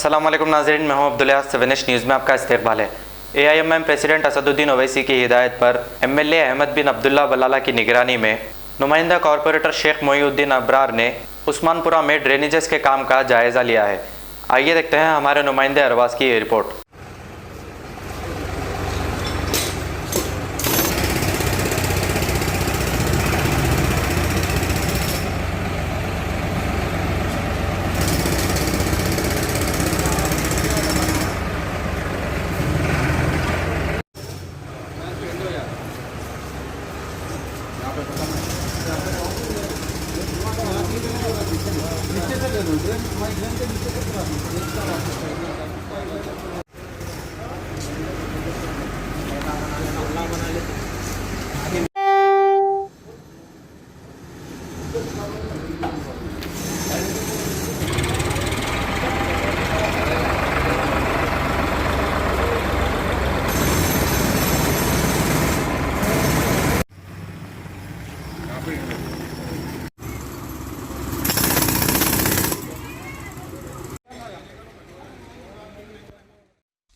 अस्सलाम वालेकुम नाज़रीन, मैं हूं अब्दुल्ला। 7 न्यूज़ में आपका इस्तकबाल है। AIMM प्रेसिडेंट असदुद्दीन ओवैसी की हिदायत पर MLA अहमद बिन अब्दुल्ला बलाला की निगरानी में नुमाइंदा कॉरपोरेटर शेख मोईउद्दीन अबरार ने उस्मानपुरा में ड्रेनेजेस के काम का जायज़ा लिया है। आइए देखते हैं हमारे नुमाइंदे अरवास की ये रिपोर्ट।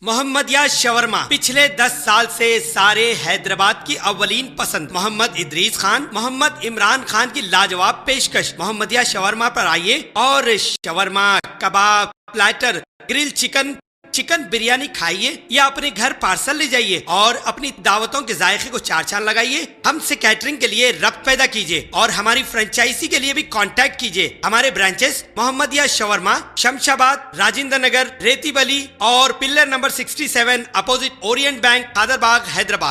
मोहम्मदिया शवरमा पिछले 10 साल से सारे हैदराबाद की अव्वलीन पसंद मोहम्मद इदरीस खान, मोहम्मद इमरान खान की लाजवाब पेशकश। मोहम्मदिया शवरमा पर आइए और shawarma, kebab, platter, grill chicken, chicken biryani खाइए या अपने घर पार्सल ले जाइए और अपनी दावतों के जायके को चार चांद लगाइए। हमसे कैटरिंग के लिए रब्त पैदा कीजिए और हमारी फ्रेंचाइजी के लिए भी कांटेक्ट कीजिए। हमारे ब्रांचेस मोहम्मदिया शवरमा, शमशाबाद, राजेंद्र नगर, रेती बली और pillar number 67 opposite Orient bank, Kadarbagh, Hyderabad.